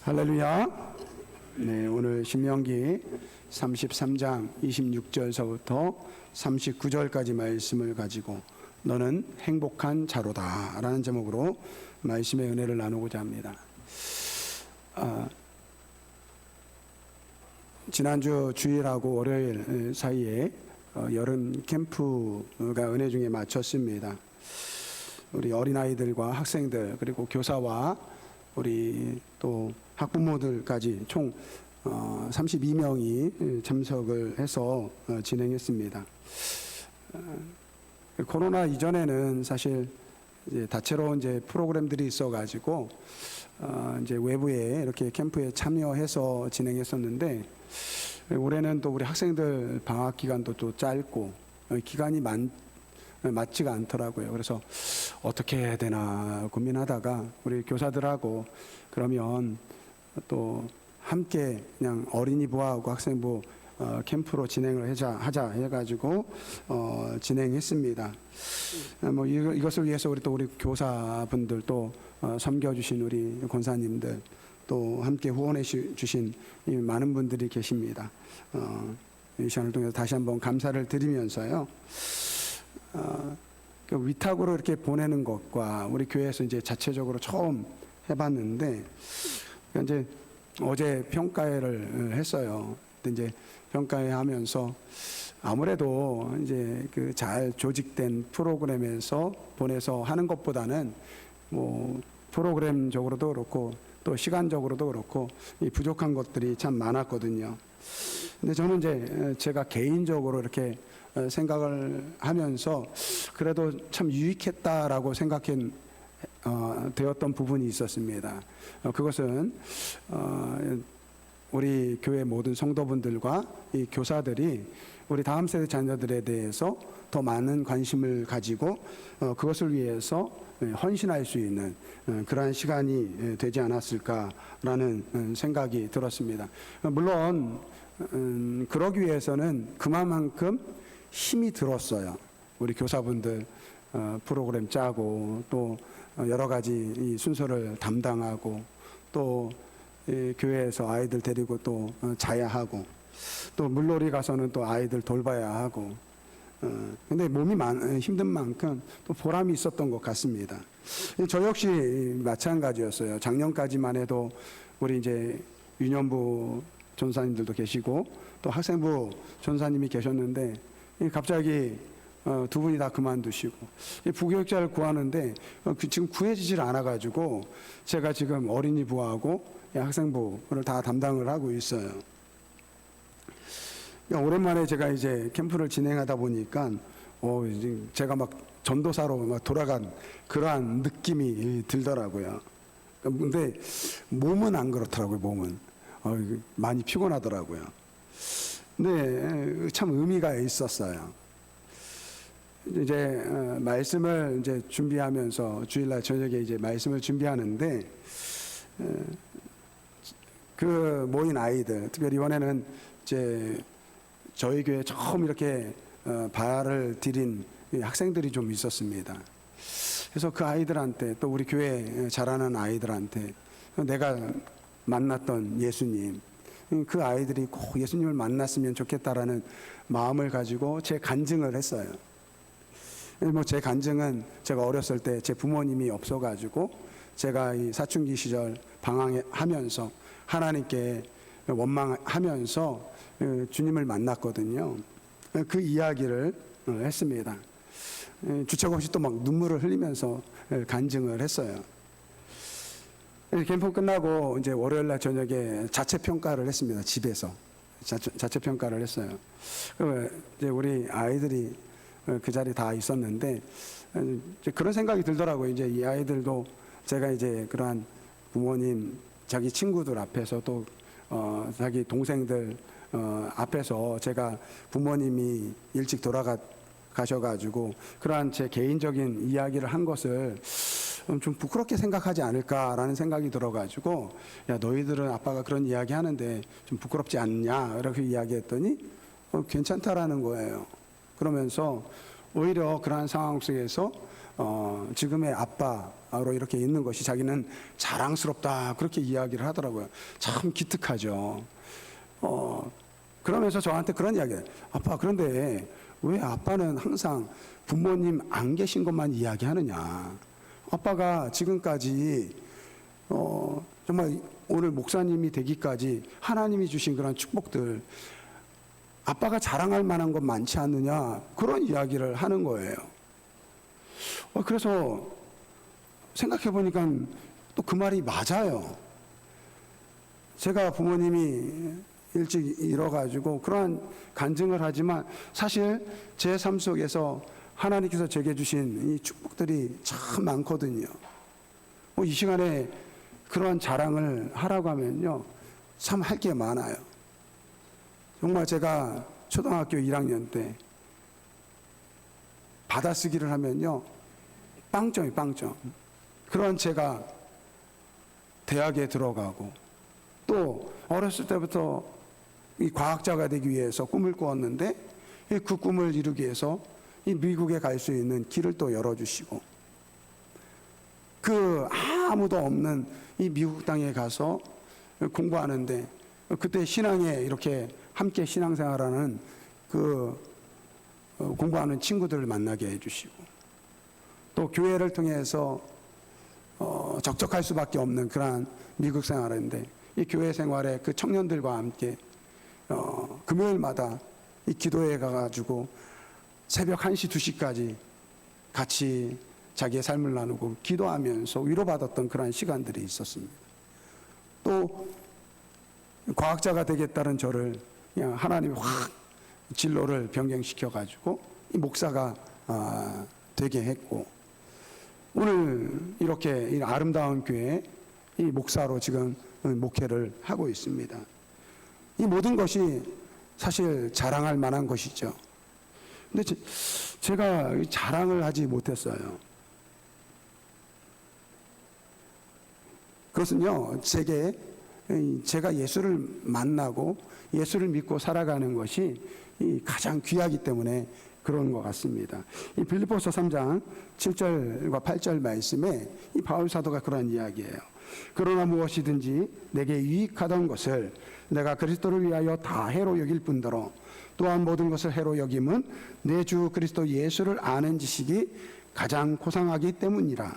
할렐루야. 네, 오늘 신명기 33장 26절서부터 39절까지 말씀을 가지고 너는 행복한 자로다 라는 제목으로 말씀의 은혜를 나누고자 합니다. 지난주 주일하고 월요일 사이에 여름 캠프가 은혜 중에 마쳤습니다. 우리 어린아이들과 학생들 그리고 교사와 우리 또 학부모들까지 총 32명이 참석을 해서 진행했습니다. 코로나 이전에는 사실 이제 다채로운 이제 프로그램들이 있어가지고 이제 외부에 이렇게 캠프에 참여해서 진행했었는데, 올해는 또 우리 학생들 방학 기간도 또 짧고 기간이 맞지가 않더라고요. 그래서 어떻게 해야 되나 고민하다가 우리 교사들하고 그러면 또 함께 그냥 어린이부하고 학생부 캠프로 진행을 하자 해가지고 진행했습니다. 뭐 이것을 위해서 우리 교사분들 또 섬겨주신 우리 권사님들 또 함께 후원해 주신 많은 분들이 계십니다. 이 시간을 통해서 다시 한번 감사를 드리면서요. 그 위탁으로 이렇게 보내는 것과 우리 교회에서 이제 자체적으로 처음 해봤는데, 이제 어제 평가회를 했어요. 근데 이제 평가회 하면서 아무래도 이제 그 잘 조직된 프로그램에서 보내서 하는 것보다는 뭐 프로그램적으로도 그렇고 또 시간적으로도 그렇고 이 부족한 것들이 참 많았거든요. 근데 저는 이제 제가 개인적으로 이렇게 생각을 하면서 그래도 참 유익했다라고 되었던 부분이 있었습니다. 그것은 우리 교회 모든 성도분들과 이 교사들이 우리 다음 세대 자녀들에 대해서 더 많은 관심을 가지고 그것을 위해서 헌신할 수 있는 그러한 시간이 되지 않았을까라는 생각이 들었습니다. 물론 그러기 위해서는 그만큼 힘이 들었어요. 우리 교사분들 프로그램 짜고 또 여러 가지 이 순서를 담당하고 또 교회에서 아이들 데리고 또 자야 하고 또 물놀이 가서는 또 아이들 돌봐야 하고 근데 몸이 힘든 만큼 또 보람이 있었던 것 같습니다. 저 역시 마찬가지였어요. 작년까지만 해도 우리 이제 유년부 전사님들도 계시고 또 학생부 전사님이 계셨는데 갑자기 두 분이 다 그만두시고 부교육자를 구하는데 지금 구해지질 않아가지고 제가 지금 어린이부하고 학생부를 다 담당을 하고 있어요. 오랜만에 제가 이제 캠프를 진행하다 보니까 제가 막 전도사로 막 돌아간 그러한 느낌이 들더라고요. 근데 몸은 안 그렇더라고요. 몸은 많이 피곤하더라고요. 근데 참 의미가 있었어요. 이제 말씀을 이제 준비하면서 주일날 저녁에 이제 말씀을 준비하는데 그 모인 아이들, 특별히 이번에는 이제 저희 교회 처음 이렇게 발을 들인 학생들이 좀 있었습니다. 그래서 그 아이들한테 또 우리 교회 자라는 아이들한테 내가 만났던 예수님, 그 아이들이 꼭 예수님을 만났으면 좋겠다라는 마음을 가지고 제 간증을 했어요. 뭐 제 간증은 제가 어렸을 때 제 부모님이 없어가지고 제가 이 사춘기 시절 방황하면서 하나님께 원망하면서 주님을 만났거든요. 그 이야기를 했습니다. 주책 없이 또 막 눈물을 흘리면서 간증을 했어요. 캠프 끝나고 이제 월요일날 저녁에 자체 평가를 했습니다. 집에서 자체 평가를 했어요. 이제 우리 아이들이 그 자리에 다 있었는데 그런 생각이 들더라고요. 이제 이 아이들도 제가 이제 그러한 부모님, 자기 친구들 앞에서 또 자기 동생들 앞에서 제가 부모님이 일찍 돌아가셔가지고 그러한 제 개인적인 이야기를 한 것을 좀 부끄럽게 생각하지 않을까라는 생각이 들어가지고, 야 너희들은 아빠가 그런 이야기 하는데 좀 부끄럽지 않냐 이렇게 이야기했더니 괜찮다라는 거예요. 그러면서 오히려 그러한 상황 속에서 지금의 아빠로 이렇게 있는 것이 자기는 자랑스럽다 그렇게 이야기를 하더라고요. 참 기특하죠. 그러면서 저한테 그런 이야기예요. 아빠, 그런데 왜 아빠는 항상 부모님 안 계신 것만 이야기하느냐. 아빠가 지금까지 정말 오늘 목사님이 되기까지 하나님이 주신 그런 축복들 아빠가 자랑할 만한 것 많지 않느냐, 그런 이야기를 하는 거예요. 그래서 생각해 보니까 또 그 말이 맞아요. 제가 부모님이 일찍 잃어가지고 그러한 간증을 하지만 사실 제 삶 속에서 하나님께서 제게 주신 이 축복들이 참 많거든요. 이 시간에 그러한 자랑을 하라고 하면요, 참 할 게 많아요. 정말 제가 초등학교 1학년 때 받아쓰기를 하면요, 빵점이 빵점. 그런 제가 대학에 들어가고 또 어렸을 때부터 이 과학자가 되기 위해서 꿈을 꾸었는데 그 꿈을 이루기 위해서 이 미국에 갈 수 있는 길을 또 열어주시고, 그 아무도 없는 이 미국 땅에 가서 공부하는데 그때 신앙에 이렇게 함께 신앙생활하는 그 공부하는 친구들을 만나게 해주시고, 또 교회를 통해서 적적할 수밖에 없는 그러한 미국 생활인데 이 교회 생활에 그 청년들과 함께 금요일마다 이 기도회 가가지고 새벽 1시, 2시까지 같이 자기의 삶을 나누고 기도하면서 위로받았던 그런 시간들이 있었습니다. 또 과학자가 되겠다는 저를 그냥 하나님이 확 진로를 변경시켜가지고 이 목사가 되게 했고, 오늘 이렇게 이 아름다운 교회 이 목사로 지금 목회를 하고 있습니다. 이 모든 것이 사실 자랑할 만한 것이죠. 근데 제가 자랑을 하지 못했어요. 그것은요, 제가 예수를 만나고 예수를 믿고 살아가는 것이 가장 귀하기 때문에 그런 것 같습니다. 이 빌립보서 3장 7절과 8절 말씀에 이 바울 사도가 그런 이야기예요. 그러나 무엇이든지 내게 유익하던 것을 내가 그리스도를 위하여 다 해로 여길 뿐더러 또한 모든 것을 해로 여김은 내 주 그리스도 예수를 아는 지식이 가장 고상하기 때문이라.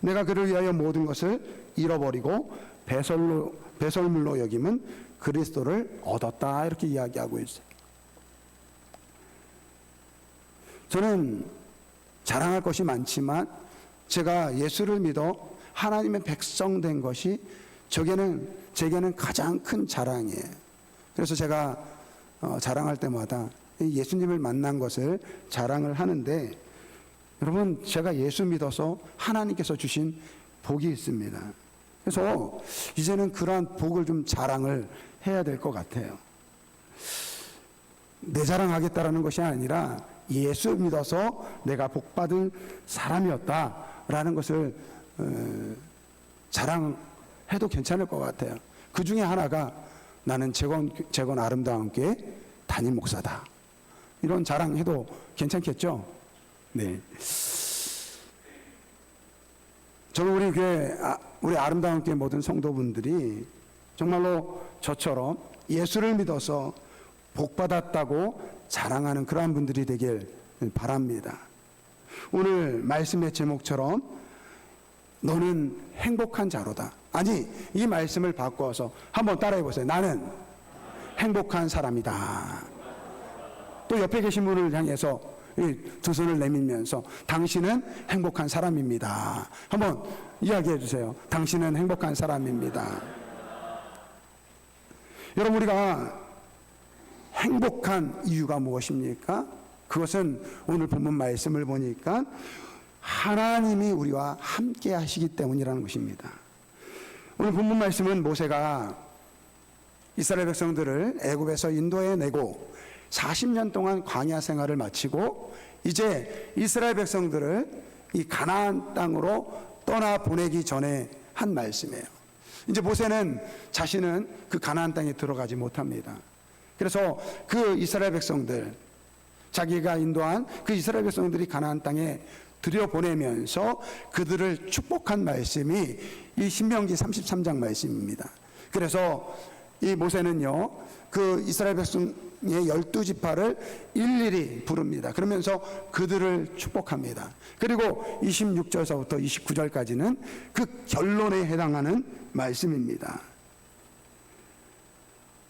내가 그를 위하여 모든 것을 잃어버리고 배설물로 여김은 그리스도를 얻었다, 이렇게 이야기하고 있어요. 저는 자랑할 것이 많지만 제가 예수를 믿어 하나님의 백성 된 것이 제게는 가장 큰 자랑이에요. 그래서 제가 자랑할 때마다 예수님을 만난 것을 자랑을 하는데, 여러분, 제가 예수 믿어서 하나님께서 주신 복이 있습니다. 그래서 이제는 그러한 복을 좀 자랑을 해야 될 것 같아요. 내 자랑하겠다라는 것이 아니라 예수 믿어서 내가 복받은 사람이었다라는 것을 자랑해도 괜찮을 것 같아요. 그 중에 하나가 나는 재건 아름다운 교회 담임 목사다, 이런 자랑해도 괜찮겠죠? 네. 저는 우리 교회, 우리 아름다운 교회 모든 성도분들이 정말로 저처럼 예수를 믿어서 복받았다고 자랑하는 그러한 분들이 되길 바랍니다. 오늘 말씀의 제목처럼 너는 행복한 자로다. 아니, 이 말씀을 바꿔서 한번 따라해 보세요. 나는 행복한 사람이다. 또 옆에 계신 분을 향해서 두 손을 내밀면서 당신은 행복한 사람입니다. 한번 이야기해 주세요. 당신은 행복한 사람입니다. 여러분, 우리가 행복한 이유가 무엇입니까? 그것은 오늘 본문 말씀을 보니까 하나님이 우리와 함께 하시기 때문이라는 것입니다. 오늘 본문 말씀은 모세가 이스라엘 백성들을 애굽에서 인도해 내고 40년 동안 광야 생활을 마치고 이제 이스라엘 백성들을 이 가나안 땅으로 떠나 보내기 전에 한 말씀이에요. 이제 모세는 자신은 그 가나안 땅에 들어가지 못합니다. 그래서 그 이스라엘 백성들, 자기가 인도한 그 이스라엘 백성들이 가나안 땅에 들여보내면서 그들을 축복한 말씀이 이 신명기 33장 말씀입니다. 그래서 이 모세는요, 그 이스라엘 백성의 12지파를 일일이 부릅니다. 그러면서 그들을 축복합니다. 그리고 26절서부터 29절까지는 그 결론에 해당하는 말씀입니다.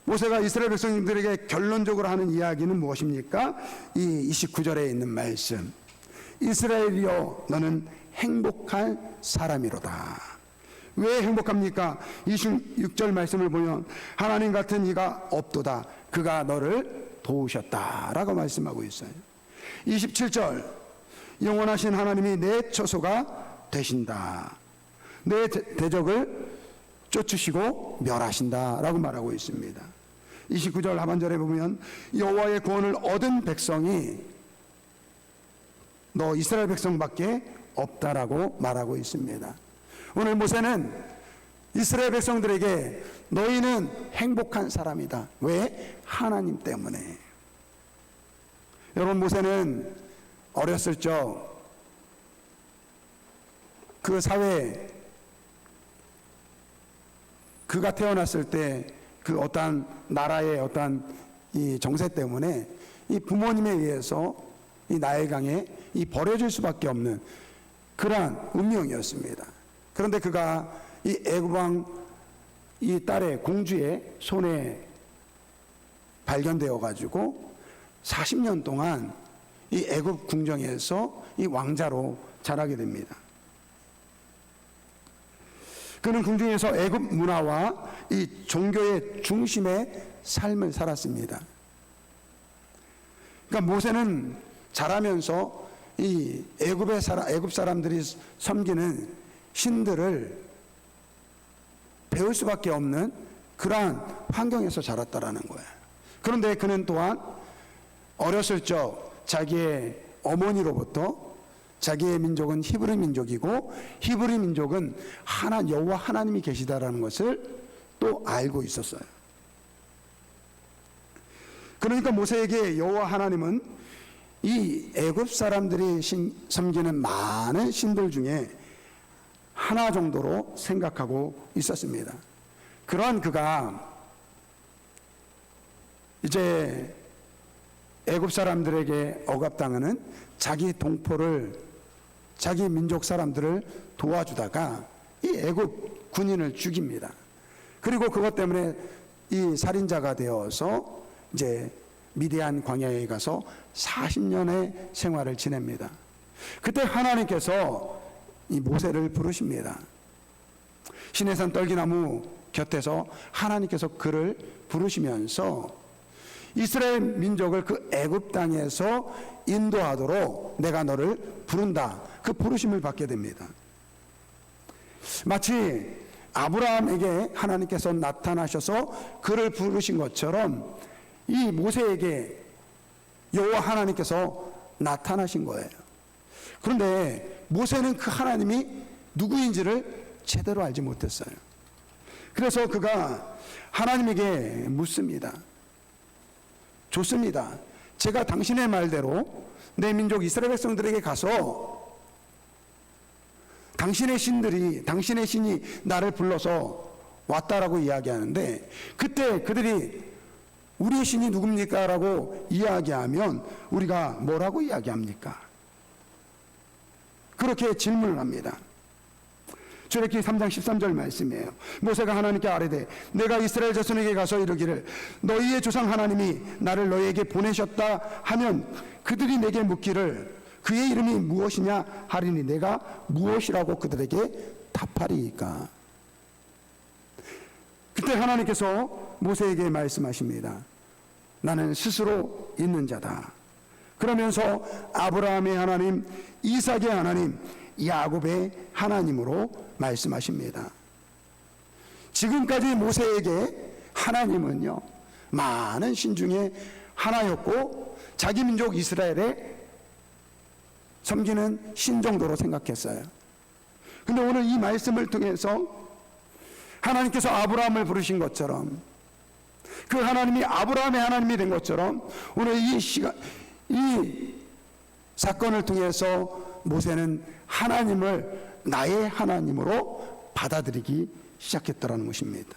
모세가 이스라엘 백성들에게 결론적으로 하는 이야기는 무엇입니까? 이 29절에 있는 말씀. 이스라엘이여 너는 행복한 사람이로다. 왜 행복합니까? 26절 말씀을 보면 하나님 같은 이가 없도다. 그가 너를 도우셨다라고 말씀하고 있어요. 27절 영원하신 하나님이 내 처소가 되신다. 내 대적을 쫓으시고 멸하신다라고 말하고 있습니다. 29절 하반절에 보면 여호와의 구원을 얻은 백성이 너 이스라엘 백성밖에 없다라고 말하고 있습니다. 오늘 모세는 이스라엘 백성들에게 너희는 행복한 사람이다. 왜? 하나님 때문에. 여러분, 모세는 어렸을 적 그 사회, 그가 태어났을 때 그 어떠한 나라의 어떠한 이 정세 때문에 이 부모님에 의해서 이 나일강에 이 버려질 수밖에 없는 그러한 운명이었습니다. 그런데 그가 이 애굽왕 이 딸의 공주의 손에 발견되어 가지고 40년 동안 이 애굽 궁정에서 이 왕자로 자라게 됩니다. 그는 궁중에서 애굽 문화와 이 종교의 중심의 삶을 살았습니다. 그러니까 모세는 자라면서 이 애굽 사람들이 섬기는 신들을 배울 수밖에 없는 그러한 환경에서 자랐다라는 거예요. 그런데 그는 또한 어렸을 적 자기의 어머니로부터 자기의 민족은 히브리 민족이고 히브리 민족은 여호와 하나님이 계시다라는 것을 또 알고 있었어요. 그러니까 모세에게 여호와 하나님은 이 애굽 사람들이 섬기는 많은 신들 중에 하나 정도로 생각하고 있었습니다. 그러한 그가 이제 애굽 사람들에게 억압당하는 자기 동포를, 자기 민족 사람들을 도와주다가 이 애굽 군인을 죽입니다. 그리고 그것 때문에 이 살인자가 되어서 이제 미디안 광야에 가서 40년의 생활을 지냅니다. 그때 하나님께서 이 모세를 부르십니다. 시내산 떨기나무 곁에서 하나님께서 그를 부르시면서 이스라엘 민족을 그 애굽 땅에서 인도하도록 내가 너를 부른다. 그 부르심을 받게 됩니다. 마치 아브라함에게 하나님께서 나타나셔서 그를 부르신 것처럼 이 모세에게 여호와 하나님께서 나타나신 거예요. 그런데 모세는 그 하나님이 누구인지를 제대로 알지 못했어요. 그래서 그가 하나님에게 묻습니다. 좋습니다. 제가 당신의 말대로 내 민족 이스라엘 백성들에게 가서 당신의 신이 나를 불러서 왔다라고 이야기하는데, 그때 그들이 우리의 신이 누굽니까? 라고 이야기하면 우리가 뭐라고 이야기합니까? 그렇게 질문을 합니다. 출애굽기 3장 13절 말씀이에요. 모세가 하나님께 아뢰되 내가 이스라엘 자손에게 가서 이르기를 너희의 조상 하나님이 나를 너희에게 보내셨다 하면 그들이 내게 묻기를 그의 이름이 무엇이냐 하리니 내가 무엇이라고 그들에게 답하리이까. 그때 하나님께서 모세에게 말씀하십니다. 나는 스스로 있는 자다. 그러면서 아브라함의 하나님, 이삭의 하나님, 야곱의 하나님으로 말씀하십니다. 지금까지 모세에게 하나님은요, 많은 신 중에 하나였고 자기 민족 이스라엘에 섬기는 신 정도로 생각했어요. 근데 오늘 이 말씀을 통해서 하나님께서 아브라함을 부르신 것처럼, 그 하나님이 아브라함의 하나님이 된 것처럼 오늘 이 사건을 통해서 모세는 하나님을 나의 하나님으로 받아들이기 시작했다는 것입니다.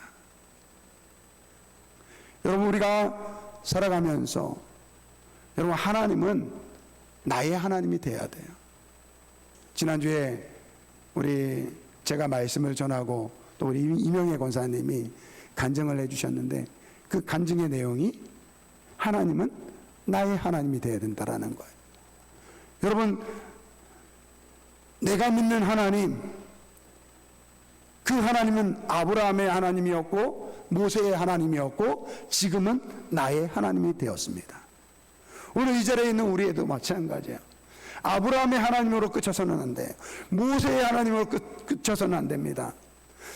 여러분, 우리가 살아가면서 여러분, 하나님은 나의 하나님이 돼야 돼요. 지난주에 제가 말씀을 전하고 또 우리 이명애 권사님이 간증을 해주셨는데, 그 간증의 내용이 하나님은 나의 하나님이 돼야 된다라는 거예요. 여러분, 내가 믿는 하나님, 그 하나님은 아브라함의 하나님이었고 모세의 하나님이었고 지금은 나의 하나님이 되었습니다. 오늘 이 자리에 있는 우리에도 마찬가지예요. 아브라함의 하나님으로 끝쳐서는 안 돼요. 모세의 하나님으로 끝쳐서는 안 됩니다.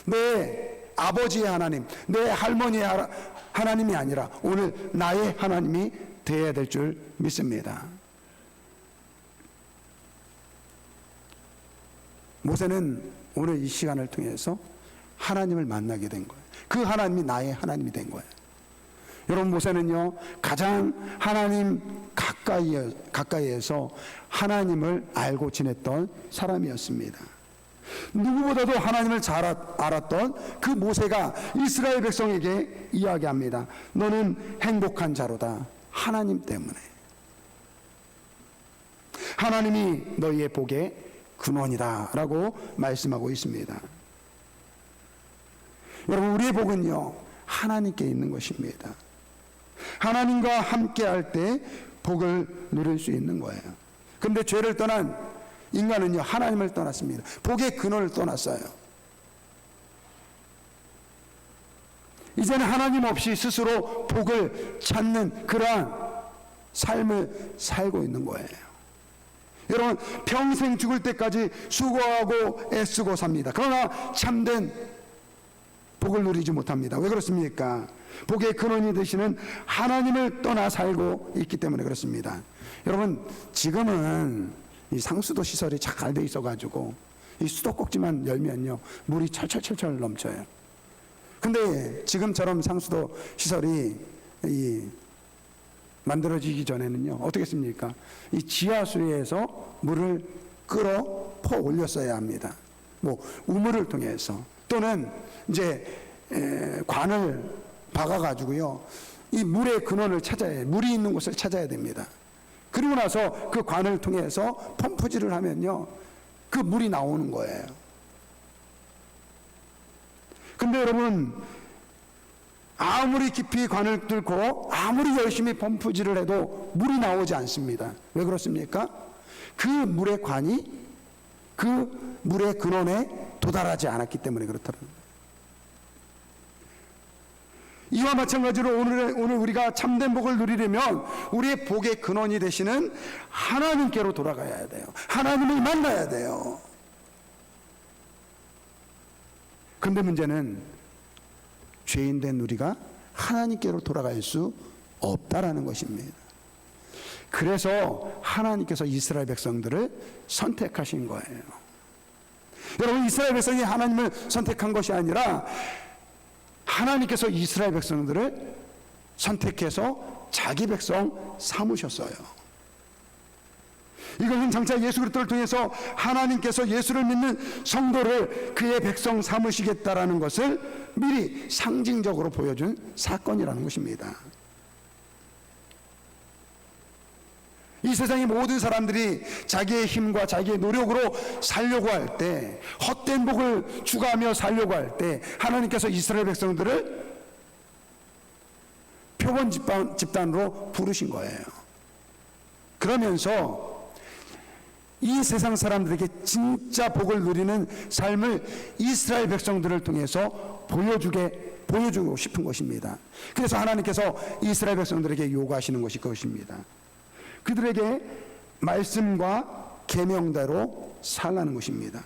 내 아버지의 하나님, 내 할머니의 하나님이 아니라 오늘 나의 하나님이 되어야 될 줄 믿습니다. 모세는 오늘 이 시간을 통해서 하나님을 만나게 된 거예요. 그 하나님이 나의 하나님이 된 거예요. 여러분, 모세는요 가장 하나님 가까이에서 하나님을 알고 지냈던 사람이었습니다. 누구보다도 하나님을 잘 알았던 그 모세가 이스라엘 백성에게 이야기합니다. 너는 행복한 자로다. 하나님 때문에. 하나님이 너희의 복의 근원이다 라고 말씀하고 있습니다. 여러분, 우리의 복은요 하나님께 있는 것입니다. 하나님과 함께 할 때 복을 누릴 수 있는 거예요. 그런데 죄를 떠난 인간은요 하나님을 떠났습니다. 복의 근원을 떠났어요. 이제는 하나님 없이 스스로 복을 찾는 그러한 삶을 살고 있는 거예요. 여러분, 평생 죽을 때까지 수고하고 애쓰고 삽니다. 그러나 참된 복을 누리지 못합니다. 왜 그렇습니까? 복의 근원이 되시는 하나님을 떠나 살고 있기 때문에 그렇습니다. 여러분, 지금은 이 상수도 시설이 잘 돼 있어가지고 이 수도꼭지만 열면요 물이 철철철철 넘쳐요. 근데 지금처럼 상수도 시설이 만들어지기 전에는요 어떻게 했습니까? 이 지하수에서 물을 끌어 퍼 올렸어야 합니다. 뭐 우물을 통해서 또는 이제 관을 박아가지고요 이 물의 근원을 찾아야, 물이 있는 곳을 찾아야 됩니다. 그리고 나서 그 관을 통해서 펌프질을 하면요 그 물이 나오는 거예요. 근데 여러분, 아무리 깊이 관을 뚫고 아무리 열심히 펌프질을 해도 물이 나오지 않습니다. 왜 그렇습니까? 그 물의 관이 그 물의 근원에 도달하지 않았기 때문에 그렇다는 거예요. 이와 마찬가지로 오늘 우리가 참된 복을 누리려면 우리의 복의 근원이 되시는 하나님께로 돌아가야 돼요. 하나님을 만나야 돼요. 그런데 문제는 죄인된 우리가 하나님께로 돌아갈 수 없다라는 것입니다. 그래서 하나님께서 이스라엘 백성들을 선택하신 거예요. 여러분, 이스라엘 백성이 하나님을 선택한 것이 아니라 하나님께서 이스라엘 백성들을 선택해서 자기 백성 삼으셨어요. 이것은 장차 예수 그리스도를 통해서 하나님께서 예수를 믿는 성도를 그의 백성 삼으시겠다라는 것을 미리 상징적으로 보여준 사건이라는 것입니다. 이 세상의 모든 사람들이 자기의 힘과 자기의 노력으로 살려고 할 때, 헛된 복을 추구하며 살려고 할 때 하나님께서 이스라엘 백성들을 표본 집단으로 부르신 거예요. 그러면서 이 세상 사람들에게 진짜 복을 누리는 삶을 이스라엘 백성들을 통해서 보여주고 싶은 것입니다. 그래서 하나님께서 이스라엘 백성들에게 요구하시는 것이 그것입니다. 그들에게 말씀과 계명대로 살라는 것입니다.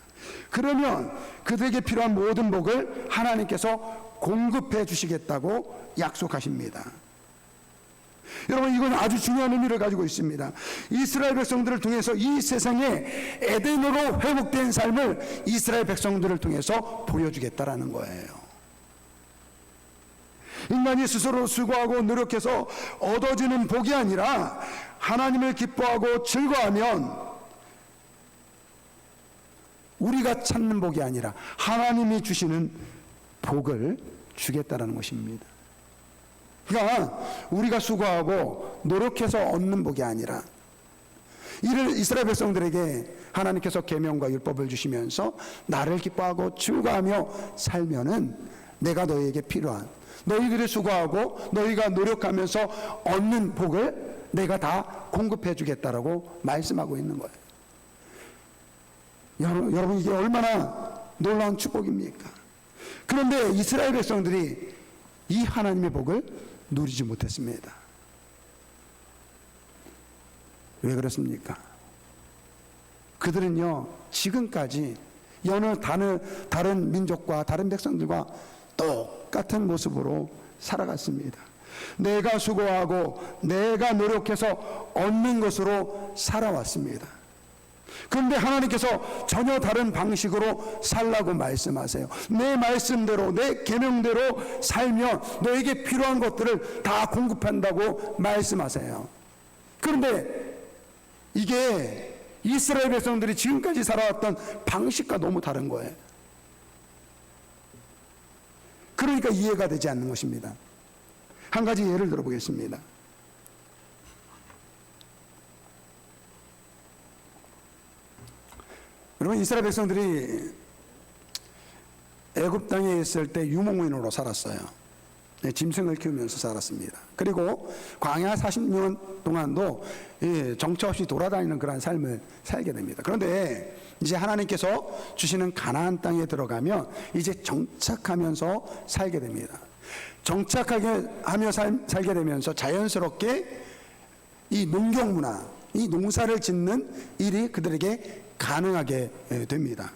그러면 그들에게 필요한 모든 복을 하나님께서 공급해 주시겠다고 약속하십니다. 여러분, 이건 아주 중요한 의미를 가지고 있습니다. 이스라엘 백성들을 통해서 이 세상에 에덴으로 회복된 삶을 이스라엘 백성들을 통해서 보여주겠다라는 거예요. 인간이 스스로 수고하고 노력해서 얻어지는 복이 아니라 하나님을 기뻐하고 즐거워하면 우리가 찾는 복이 아니라 하나님이 주시는 복을 주겠다라는 것입니다. 그러니까 우리가 수고하고 노력해서 얻는 복이 아니라, 이를 이스라엘 백성들에게 하나님께서 계명과 율법을 주시면서 나를 기뻐하고 즐거워하며 살면은 내가 너희에게 필요한, 너희들이 수고하고 너희가 노력하면서 얻는 복을 내가 다 공급해 주겠다라고 말씀하고 있는 거예요. 여러분, 이게 얼마나 놀라운 축복입니까? 그런데 이스라엘 백성들이 이 하나님의 복을 누리지 못했습니다. 왜 그렇습니까? 그들은요, 지금까지 여느 다른 민족과 다른 백성들과 똑같은 모습으로 살아갔습니다. 내가 수고하고 내가 노력해서 얻는 것으로 살아왔습니다. 그런데 하나님께서 전혀 다른 방식으로 살라고 말씀하세요. 내 말씀대로, 내 계명대로 살면 너에게 필요한 것들을 다 공급한다고 말씀하세요. 그런데 이게 이스라엘 백성들이 지금까지 살아왔던 방식과 너무 다른 거예요. 그러니까 이해가 되지 않는 것입니다. 한 가지 예를 들어보겠습니다. 여러분, 이스라엘 백성들이 애굽 땅에 있을 때 유목민으로 살았어요. 짐승을 키우면서 살았습니다. 그리고 광야 40년 동안도 정처 없이 돌아다니는 그런 삶을 살게 됩니다. 그런데 이제 하나님께서 주시는 가나안 땅에 들어가면 이제 정착하면서 살게 됩니다. 정착하게 하며 살게 되면서 자연스럽게 이 농경 문화, 이 농사를 짓는 일이 그들에게 가능하게 됩니다.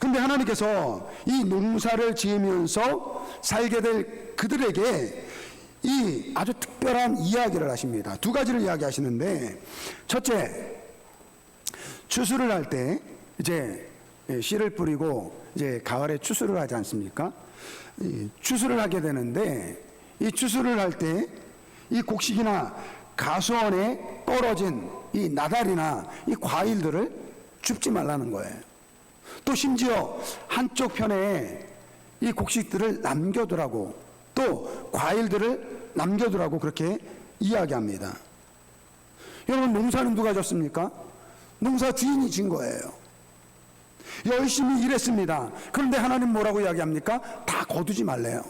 그런데 하나님께서 이 농사를 지으면서 살게 될 그들에게 이 아주 특별한 이야기를 하십니다. 두 가지를 이야기하시는데, 첫째, 추수를 할 때 이제 씨를 뿌리고 이제 가을에 추수를 하지 않습니까? 추수를 하게 되는데, 이 추수를 할 때 이 곡식이나 가수원에 떨어진 이 나달이나 이 과일들을 줍지 말라는 거예요. 또 심지어 한쪽 편에 이 곡식들을 남겨두라고, 또 과일들을 남겨두라고 그렇게 이야기합니다. 여러분, 농사는 누가 졌습니까? 농사 주인이 진 거예요. 열심히 일했습니다. 그런데 하나님 뭐라고 이야기합니까? 다 거두지 말래요.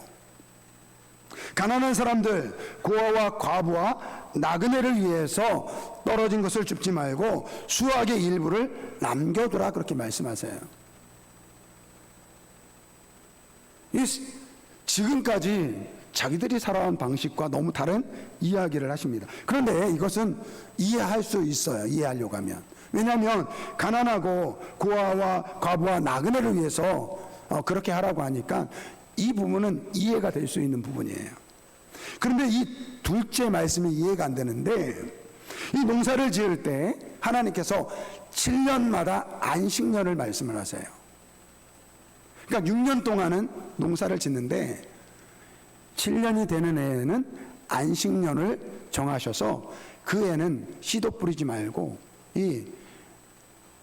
가난한 사람들, 고아와 과부와 나그네를 위해서 떨어진 것을 줍지 말고 수확의 일부를 남겨두라, 그렇게 말씀하세요. 지금까지 자기들이 살아온 방식과 너무 다른 이야기를 하십니다. 그런데 이것은 이해할 수 있어요. 이해하려고 하면. 왜냐하면 가난하고 고아와 과부와 나그네를 위해서 그렇게 하라고 하니까 이 부분은 이해가 될 수 있는 부분이에요. 그런데 이 둘째 말씀이 이해가 안 되는데, 이 농사를 지을 때 하나님께서 7년마다 안식년을 말씀을 하세요. 그러니까 6년 동안은 농사를 짓는데 7년이 되는 해에는 안식년을 정하셔서 그 해는 씨도 뿌리지 말고 이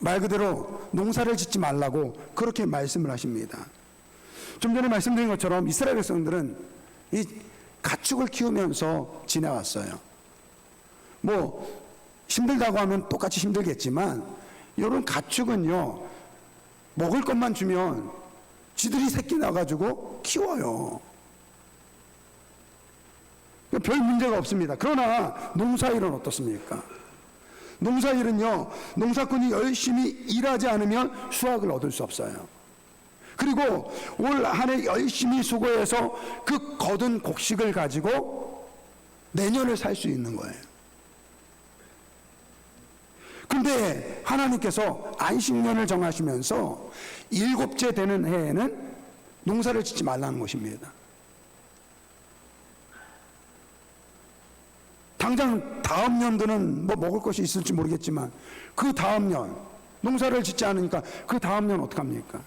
말 그대로 농사를 짓지 말라고 그렇게 말씀을 하십니다. 좀 전에 말씀드린 것처럼 이스라엘 백성들은 이 가축을 키우면서 지내왔어요. 뭐 힘들다고 하면 똑같이 힘들겠지만, 이런 가축은요, 먹을 것만 주면 쥐들이 새끼 나가지고 키워요. 별 문제가 없습니다. 그러나 농사일은 어떻습니까? 농사일은요, 농사꾼이 열심히 일하지 않으면 수확을 얻을 수 없어요. 그리고 올 한 해 열심히 수고해서 그 거둔 곡식을 가지고 내년을 살 수 있는 거예요. 그런데 하나님께서 안식년을 정하시면서 7째 되는 해에는 농사를 짓지 말라는 것입니다. 당장 다음 년도는 뭐 먹을 것이 있을지 모르겠지만 그 다음 년 농사를 짓지 않으니까 그 다음 년 어떡합니까?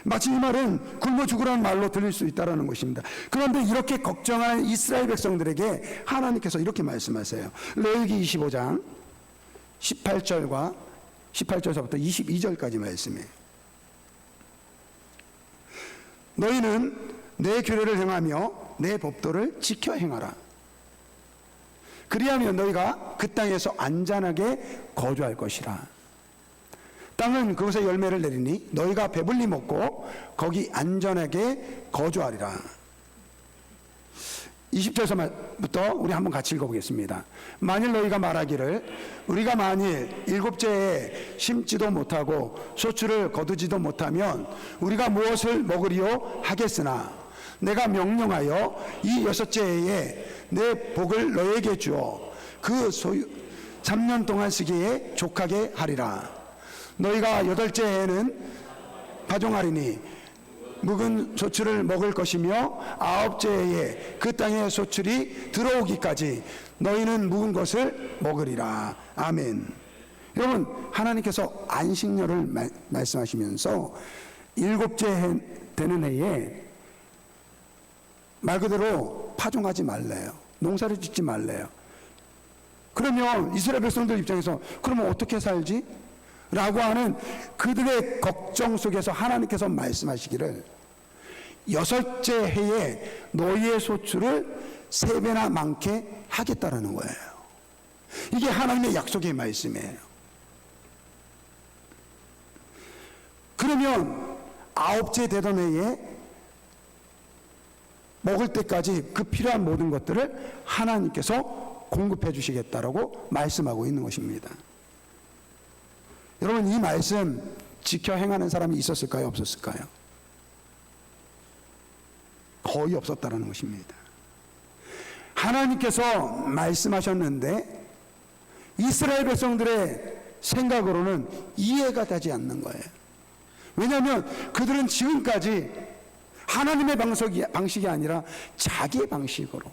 마치 이 말은 굶어 죽으라는 말로 들릴 수 있다는 것입니다. 그런데 이렇게 걱정하는 이스라엘 백성들에게 하나님께서 이렇게 말씀하세요. 레위기 25장 18절과 18절서부터 22절까지 말씀이에요. 너희는 내 규례를 행하며 내 법도를 지켜 행하라. 그리하면 너희가 그 땅에서 안전하게 거주할 것이라. 땅은 그곳에 열매를 내리니 너희가 배불리 먹고 거기 안전하게 거주하리라. 20절부터 우리 한번 같이 읽어보겠습니다. 만일 너희가 말하기를 우리가 만일 일곱째에 심지도 못하고 소출을 거두지도 못하면 우리가 무엇을 먹으리요 하겠으나 내가 명령하여 이 여섯째 해에 내 복을 너에게 주어 그 소유 3년 동안 쓰기에 족하게 하리라. 너희가 여덟째 해에는 파종하리니 묵은 소출을 먹을 것이며 아홉째 해에 그 땅에 소출이 들어오기까지 너희는 묵은 것을 먹으리라. 아멘. 여러분, 하나님께서 안식년을 말씀하시면서 일곱째 해 되는 해에 말 그대로 파종하지 말래요. 농사를 짓지 말래요. 그러면 이스라엘 백성들 입장에서 그러면 어떻게 살지? 라고 하는 그들의 걱정 속에서 하나님께서 말씀하시기를 여섯째 해에 너희의 소출을 3배나 많게 하겠다라는 거예요. 이게 하나님의 약속의 말씀이에요. 그러면 아홉째 되던 해에 먹을 때까지 그 필요한 모든 것들을 하나님께서 공급해 주시겠다라고 말씀하고 있는 것입니다. 여러분, 이 말씀 지켜 행하는 사람이 있었을까요? 없었을까요? 거의 없었다는 것입니다. 하나님께서 말씀하셨는데 이스라엘 백성들의 생각으로는 이해가 되지 않는 거예요. 왜냐하면 그들은 지금까지 하나님의 방식이 아니라 자기의 방식으로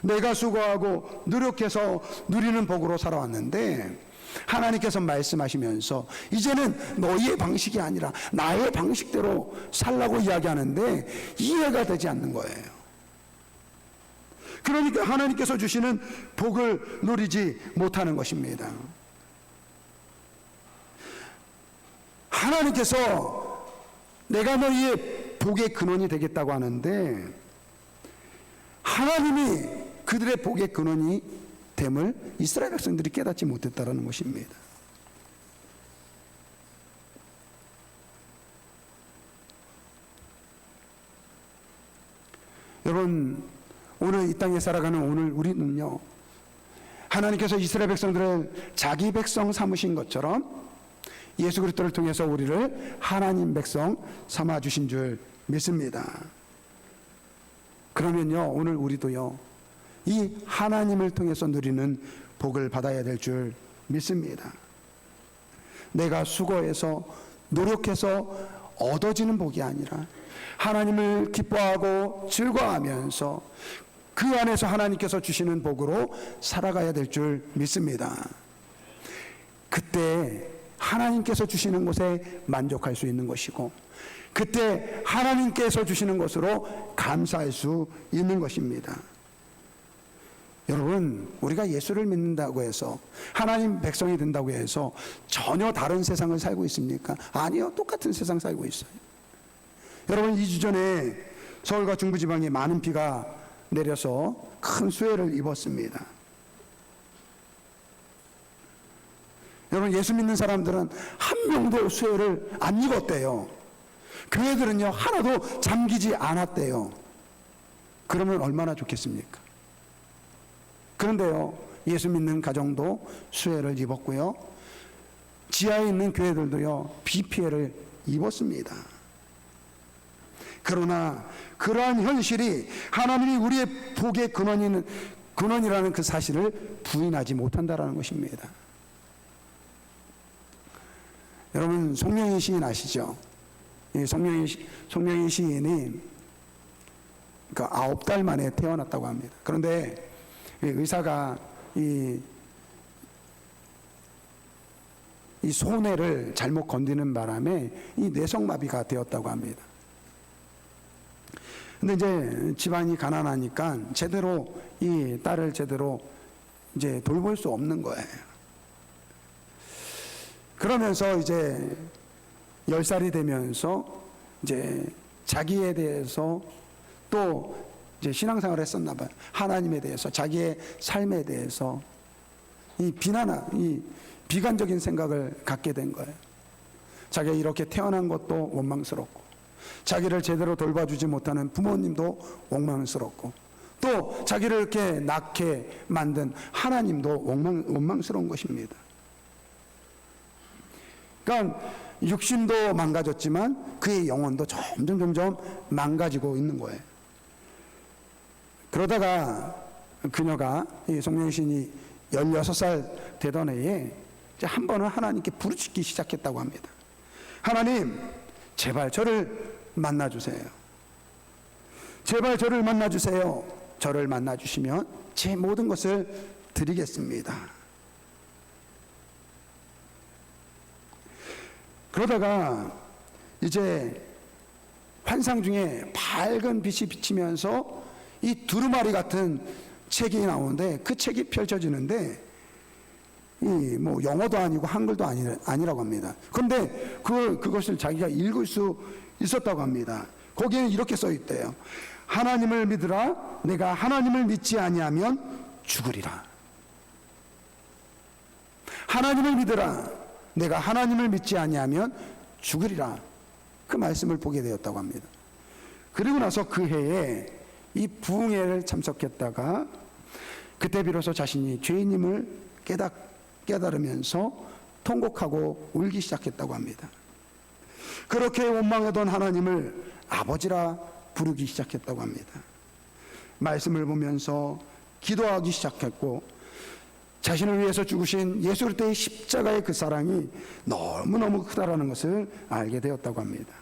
내가 수고하고 노력해서 누리는 복으로 살아왔는데 하나님께서 말씀하시면서 이제는 너희의 방식이 아니라 나의 방식대로 살라고 이야기하는데 이해가 되지 않는 거예요. 그러니까 하나님께서 주시는 복을 누리지 못하는 것입니다. 하나님께서 내가 너희의 복의 근원이 되겠다고 하는데 하나님이 그들의 복의 근원이 됨을 이스라엘 백성들이 깨닫지 못했다는 것입니다. 여러분, 오늘 이 땅에 살아가는 오늘 우리는요, 하나님께서 이스라엘 백성들을 자기 백성 삼으신 것처럼 예수 그리스도를 통해서 우리를 하나님 백성 삼아 주신 줄 믿습니다. 그러면요, 오늘 우리도요, 이 하나님을 통해서 누리는 복을 받아야 될 줄 믿습니다. 내가 수고해서 노력해서 얻어지는 복이 아니라 하나님을 기뻐하고 즐거워하면서 그 안에서 하나님께서 주시는 복으로 살아가야 될 줄 믿습니다. 그때 하나님께서 주시는 것에 만족할 수 있는 것이고 그때 하나님께서 주시는 것으로 감사할 수 있는 것입니다. 여러분, 우리가 예수를 믿는다고 해서 하나님 백성이 된다고 해서 전혀 다른 세상을 살고 있습니까? 아니요, 똑같은 세상 살고 있어요. 여러분, 2주 전에 서울과 중부지방에 많은 비가 내려서 큰 수해를 입었습니다. 여러분, 예수 믿는 사람들은 한 명도 수해를 안 입었대요. 교회들은요 하나도 잠기지 않았대요. 그러면 얼마나 좋겠습니까? 그런데요, 예수 믿는 가정도 수해를 입었고요, 지하에 있는 교회들도요 비 피해를 입었습니다. 그러나 그러한 현실이 하나님이 우리의 복의 근원이라는 그 사실을 부인하지 못한다라는 것입니다. 여러분, 송명희 시인 아시죠? 송명희 시인이 9달 만에 태어났다고 합니다. 그런데 의사가 이 소뇌를 잘못 건드는 바람에 이 뇌성마비가 되었다고 합니다. 근데 이제 집안이 가난하니까 제대로 이 딸을 제대로 이제 돌볼 수 없는 거예요. 그러면서 이제 10살이 되면서 이제 자기에 대해서 또 이제 신앙생활을 했었나 봐요. 하나님에 대해서, 자기의 삶에 대해서 이 비관적인 생각을 갖게 된 거예요. 자기가 이렇게 태어난 것도 원망스럽고, 자기를 제대로 돌봐주지 못하는 부모님도 원망스럽고, 또 자기를 이렇게 낳게 만든 하나님도 원망스러운 것입니다. 그러니까 육신도 망가졌지만 그의 영혼도 점점 망가지고 있는 거예요. 그러다가 그녀가, 이 송영신이 16살 되던 해에 이제 한 번은 하나님께 부르짖기 시작했다고 합니다. 하나님, 제발 저를 만나주세요. 제발 저를 만나주세요. 저를 만나주시면 제 모든 것을 드리겠습니다. 그러다가 이제 환상 중에 밝은 빛이 비치면서 이 두루마리 같은 책이 나오는데, 그 책이 펼쳐지는데 이 뭐 영어도 아니고 한글도 아니라고 합니다. 그런데 그것을 자기가 읽을 수 있었다고 합니다. 거기에는 이렇게 써 있대요. 하나님을 믿으라. 내가 하나님을 믿지 아니하면 죽으리라. 하나님을 믿으라. 내가 하나님을 믿지 아니하면 죽으리라. 그 말씀을 보게 되었다고 합니다. 그리고 나서 그 해에 이 부흥회를 참석했다가 그때 비로소 자신이 죄인임을 깨달으면서 통곡하고 울기 시작했다고 합니다. 그렇게 원망하던 하나님을 아버지라 부르기 시작했다고 합니다. 말씀을 보면서 기도하기 시작했고, 자신을 위해서 죽으신 예수 그리스도의 십자가의 그 사랑이 너무너무 크다라는 것을 알게 되었다고 합니다.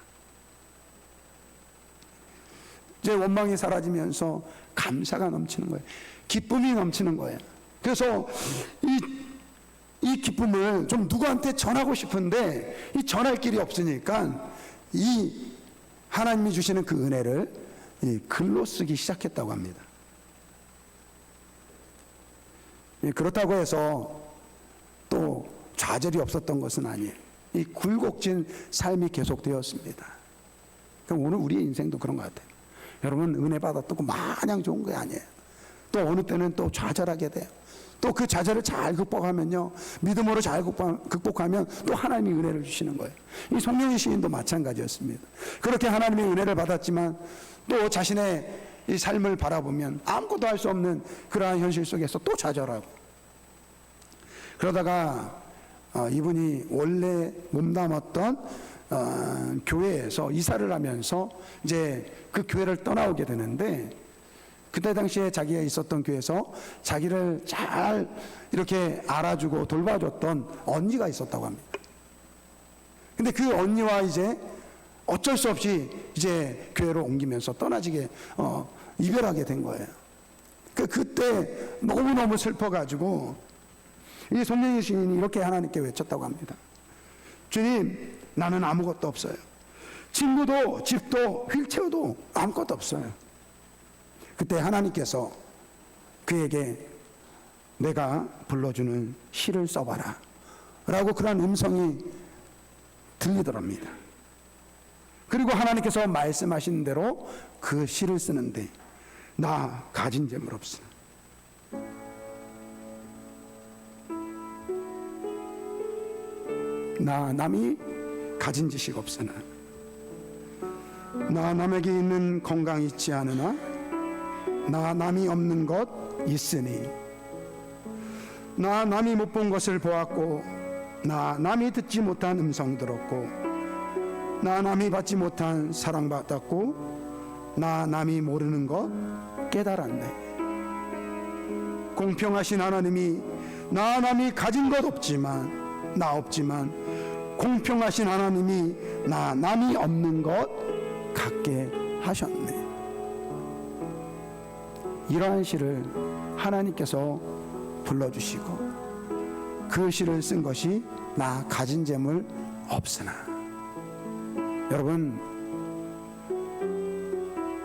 이제 원망이 사라지면서 감사가 넘치는 거예요. 기쁨이 넘치는 거예요. 그래서 이 기쁨을 좀 누구한테 전하고 싶은데 이 전할 길이 없으니까 이 하나님이 주시는 그 은혜를 글로 쓰기 시작했다고 합니다. 그렇다고 해서 또 좌절이 없었던 것은 아니에요. 이 굴곡진 삶이 계속되었습니다. 그럼 오늘 우리의 인생도 그런 것 같아요. 여러분, 은혜 받았다고 마냥 좋은 게 아니에요. 또 어느 때는 또 좌절하게 돼요. 또 그 좌절을 잘 극복하면요, 믿음으로 잘 극복하면 또 하나님이 은혜를 주시는 거예요. 이 송영희 시인도 마찬가지였습니다. 그렇게 하나님의 은혜를 받았지만 또 자신의 이 삶을 바라보면 아무것도 할 수 없는 그러한 현실 속에서 또 좌절하고, 그러다가 이분이 원래 몸담았던 교회에서 이사를 하면서 이제 그 교회를 떠나오게 되는데, 그때 당시에 자기가 있었던 교회에서 자기를 잘 이렇게 알아주고 돌봐줬던 언니가 있었다고 합니다. 근데 그 언니와 이제 어쩔 수 없이 이제 교회로 옮기면서 떠나지게 이별하게 된 거예요. 그때 너무너무 슬퍼가지고 이 송영희 시인이 이렇게 하나님께 외쳤다고 합니다. 주님, 나는 아무것도 없어요. 친구도 집도 휠체어도 아무것도 없어요. 그때 하나님께서 그에게 내가 불러주는 시를 써봐라 라고 그런 음성이 들리더랍니다. 그리고 하나님께서 말씀하신 대로 그 시를 쓰는데, 나 가진 재물 없으나 나 남이 가진 지식 없으나 나 남에게 있는 건강 있지 않으나 나 남이 없는 것 있으니 나 남이 못 본 것을 보았고 나 남이 듣지 못한 음성 들었고 나 남이 받지 못한 사랑받았고 나 남이 모르는 것 깨달았네. 공평하신 하나님이 나 남이 가진 것 없지만 나 없지만 공평하신 하나님이 나 남이 없는 것 갖게 하셨네. 이러한 시를 하나님께서 불러주시고 그 시를 쓴 것이 나 가진 재물 없으나. 여러분,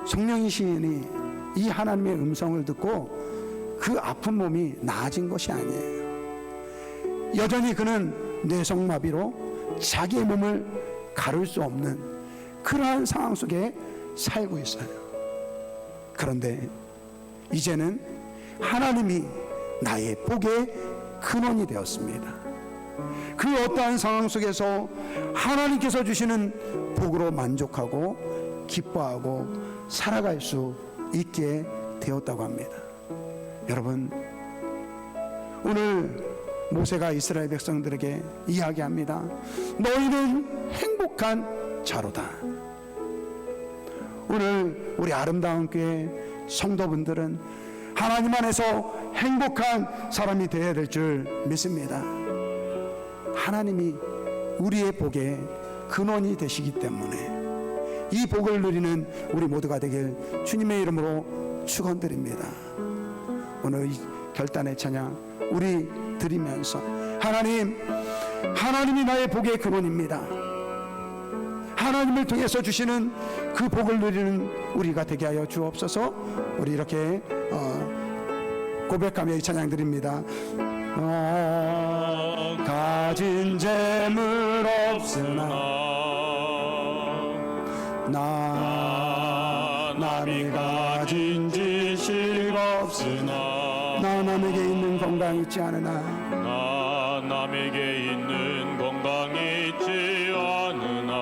송영희 시인이 이 하나님의 음성을 듣고 그 아픈 몸이 나아진 것이 아니에요. 여전히 그는 뇌성마비로 자기의 몸을 가를 수 없는 그러한 상황 속에 살고 있어요. 그런데 이제는 하나님이 나의 복의 근원이 되었습니다. 그 어떠한 상황 속에서 하나님께서 주시는 복으로 만족하고 기뻐하고 살아갈 수 있게 되었다고 합니다. 여러분, 오늘 모세가 이스라엘 백성들에게 이야기합니다. 너희는 행복한 자로다. 오늘 우리 아름다운 교회 성도분들은 하나님 안에서 행복한 사람이 되어야 될 줄 믿습니다. 하나님이 우리의 복의 근원이 되시기 때문에 이 복을 누리는 우리 모두가 되길 주님의 이름으로 축원드립니다. 오늘 이 결단의 찬양 우리 드리면서 하나님이 나의 복의 근원입니다. 하나님을 통해서 주시는 그 복을 누리는 우리가 되게 하여 주옵소서. 우리 이렇게 고백하며 이 찬양 드립니다. 가진 재물 없으나 나 남이 가진 지식 없으나 나 남에게 있는 건강 있지 않으나 나 남에게 있는 건강 있지 않으나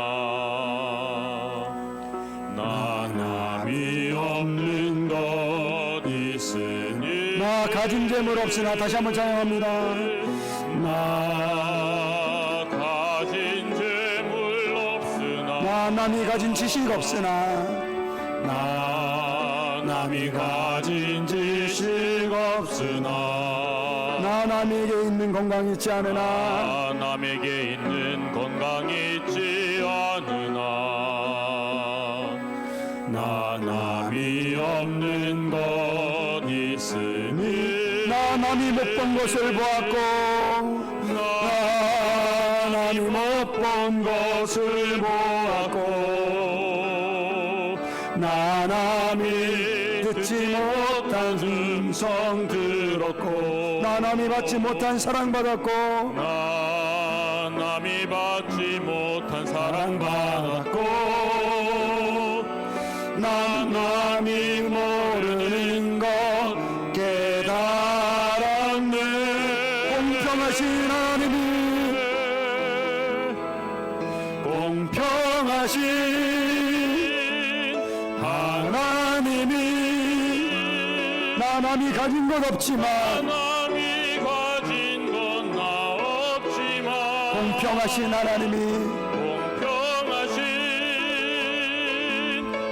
나 남이 없는 것 있으니 나 가진 재물 없으나 다시 한번 찬양합니다. 나 가진 재물 없으나 나 남이 가진 지식 없으나 나 남이 가진 지식 없으나 나 남에게 있는 건강 있지 않으나 나 남에게 있는 건강 있지 않으나 나 남이 없는 것 있으니 나 남이 못 본 것을 보았고 나 남이 못 본 것을 보았고 나 남이 듣지 못한 음성 들었고 나 남이 받지 못한 사랑 받았고 나 남이 받지 못한 사랑 받았고 나 남이 모르는 것 깨달았네. 공평하신 하나님이 공평하신 하나님이 나 남이 가진 것 없지만 남이 가진 건 나 없지만 공평하신 하나님이 공평하신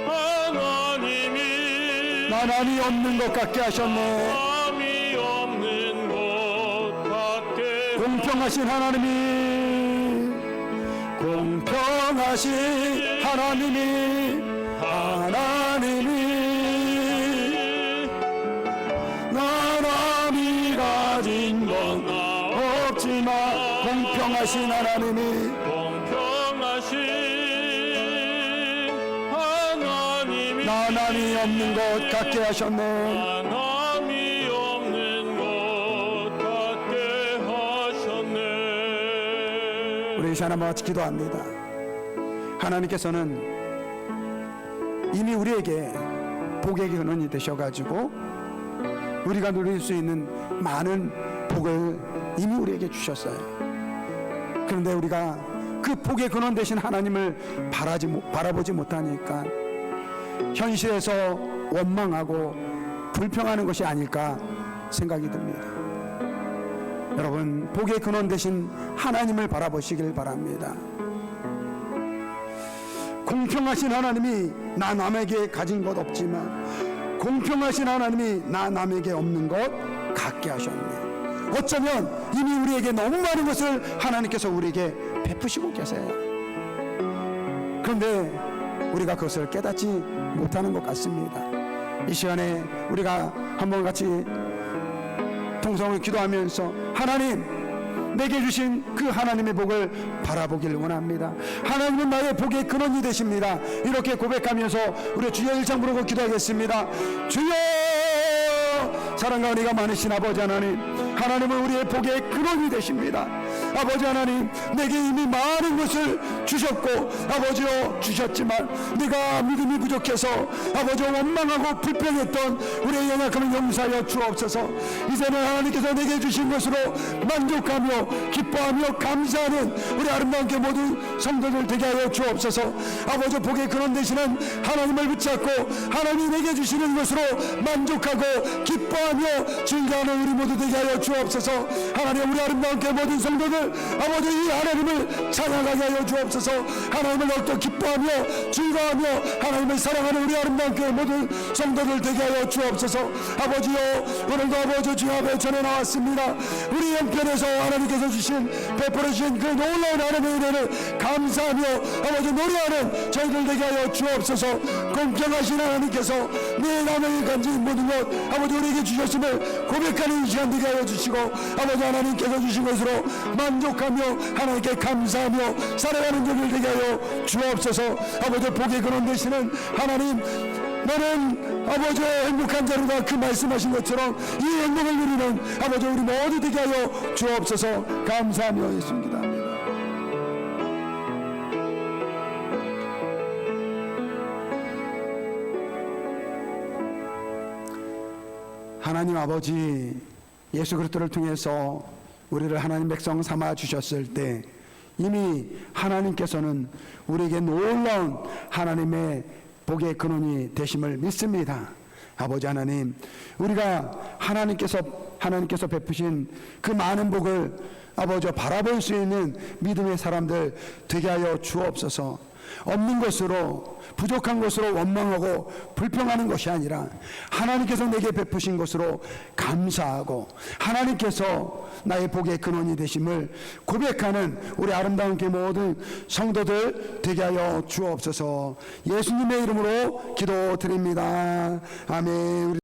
하나님이 나 남이 없는 것 같게 하셨네. 남이 없는 것 같게 공평하신 하나님이 공평하신 하나님이 나 남이 가진 건 없지만 공평하신 하나님이 공평하신 하나님이 나 남이 없는 것 같게 하셨네. 남이 없는 것 같게 하셨네. 우리 이 시간 같이 기도합니다. 하나님께서는 이미 우리에게 복의 근원이 되셔가지고 우리가 누릴 수 있는 많은 복을 이미 우리에게 주셨어요. 그런데 우리가 그 복의 근원 되신 하나님을 바라보지 못하니까 현실에서 원망하고 불평하는 것이 아닐까 생각이 듭니다. 여러분, 복의 근원 되신 하나님을 바라보시길 바랍니다. 공평하신 하나님이 나 남에게 가진 것 없지만 공평하신 하나님이 나 남에게 없는 것 갖게 하셨네. 어쩌면 이미 우리에게 너무 많은 것을 하나님께서 우리에게 베푸시고 계세요. 그런데 우리가 그것을 깨닫지 못하는 것 같습니다. 이 시간에 우리가 한번 같이 통성을 기도하면서 하나님, 내게 주신 그 하나님의 복을 바라보길 원합니다. 하나님은 나의 복의 근원이 되십니다. 이렇게 고백하면서 우리 주여 일창 부르고 기도하겠습니다. 주여, 사랑과 은혜가 많으신 아버지 하나님, 하나님은 우리의 복의 근원이 되십니다. 아버지 하나님, 내게 이미 많은 것을 주셨고 아버지여 주셨지만 내가 믿음이 부족해서 아버지 원망하고 불평했던 우리의 연약함을 용서하여 주옵소서. 이제는 하나님께서 내게 주신 것으로 만족하며 기뻐하며 감사하는 우리 아름다운 교 모든 성도들 되게 하여 주옵소서. 아버지 복의 근원 되시는 하나님을 붙잡고 하나님이 내게 주시는 것으로 만족하고 기뻐하며 즐거워하는 우리 모두 되게 하여 주옵소서. 하나님, 우리 아름다운 교 모든 성도들 아버지 이 하나님을 찬양하게 하여 주옵소서. 하나님을 더욱더 기뻐하며 즐거워하며 하나님을 사랑하는 우리 아름다운 교회 모든 성도들 되게 하여 주옵소서. 아버지여, 오늘도 아버지 주님 앞에 전해 나왔습니다. 우리 형편에서 하나님께서 주신 베풀어 주신 그 놀라운 하나님의 은혜를 감사하며 아버지 노래하는 저희들 되게 하여 주옵소서. 공평하신 하나님께서 내 남에게 간진 모든 것 아버지 우리에게 주셨음을 고백하는 시간 되게 하여 주시고 아버지 하나님께서 주신 것으로 만족하며 하나님께 감사하며 살아가는 저희들 되게 하여 주옵소서. 아버지 복의 근원 되시는 하나님, 너는 아버지 행복한 자로다 그 말씀하신 것처럼 이 행복을 누리는 아버지 우리 모두 되게 하여 주옵소서. 감사하며 예수님 기도합니다. 하나님 아버지, 예수 그리스도를 통해서 우리를 하나님 백성 삼아 주셨을 때 이미 하나님께서는 우리에게 놀라운 하나님의 복의 근원이 되심을 믿습니다. 아버지 하나님, 우리가 하나님께서 베푸신 그 많은 복을 아버지 바라볼 수 있는 믿음의 사람들 되게 하여 주옵소서. 없는 것으로 부족한 것으로 원망하고 불평하는 것이 아니라 하나님께서 내게 베푸신 것으로 감사하고 하나님께서 나의 복의 근원이 되심을 고백하는 우리 아름다운 교 모든 성도들 되게 하여 주옵소서. 예수님의 이름으로 기도드립니다. 아멘.